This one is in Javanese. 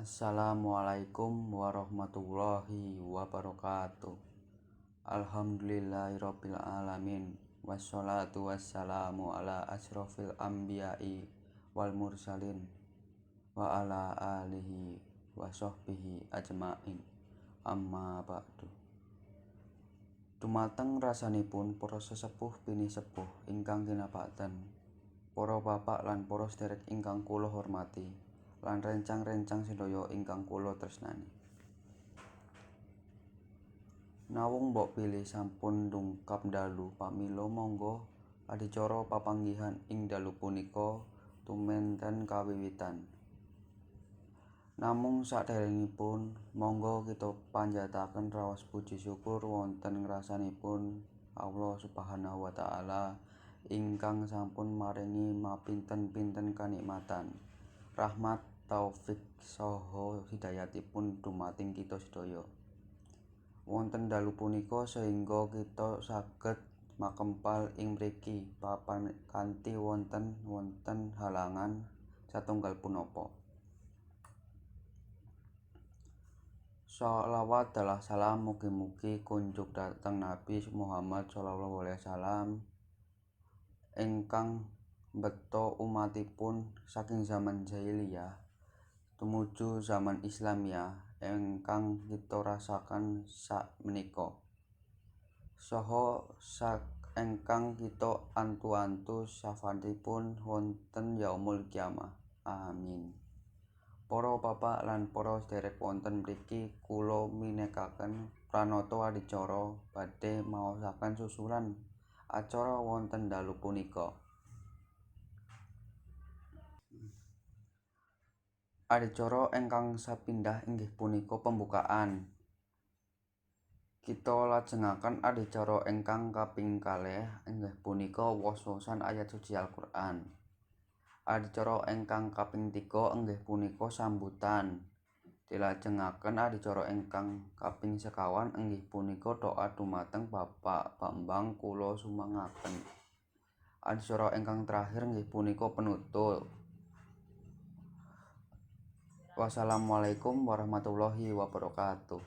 Assalamualaikum warahmatullahi wabarakatuh. Alhamdulillahirabbil alamin. Wassalatu wassalamu ala asyrofil anbiya'i wal mursalin wa ala alihi wa sahbihi ajmain. Amma ba'du. Dumateng rasanipun para sesepuh bini sepuh ingkang kinabakten, para bapak lan para sedherek ingkang kula hormati, lan rencang-rencang sedaya ingkang kula tresnani. Nawung mbok bilih sampun ndungkap dalu pamila monggo adicara papanggihan ing dalu punika tumenten kawiwitan. Namung sadèrèngipun monggo kita panjataken raos puji syukur wonten ngrasanipun Allah Subhanahu wa taala ingkang sampun maringi mapinten-pinten kanikmatan, rahmat, taufik saha hidayatipun dumating kita sedaya. Wonten dalu punika sehingga kita saged makempal ing mriki papan kanthi wonten halangan satunggal punapa. Shalawat dalah salam mugi-mugi kunjuk dhateng Nabi Muhammad sallallahu alaihi wasallam ingkang mbeta umatipun saking zaman jahiliyah tumuju zaman Islamiyah ingkang kita rasaken sakmenika, saha ingkang kita antu-antu syafaatipun wonten yaumul qiyamah. Amin. Para bapak lan para sedherek wonten mriki kula minekaken pranata adicara badhe maosaken susulan acara wonten dalu punika. Adicara ingkang sapindhah inggih punika pembukaan. Kita lajengaken adicara ingkang kaping kalih inggih punika was-wasan ayat suci Al-Qur'an. Adicara ingkang kaping 3 inggih punika sambutan. Dilajengaken adicara ingkang kaping sekawan inggih punika doa dumateng Bapak Bambang kula sumangaken. Adicara ingkang terakhir inggih punika penutup. Wassalamualaikum warahmatullahi wabarakatuh.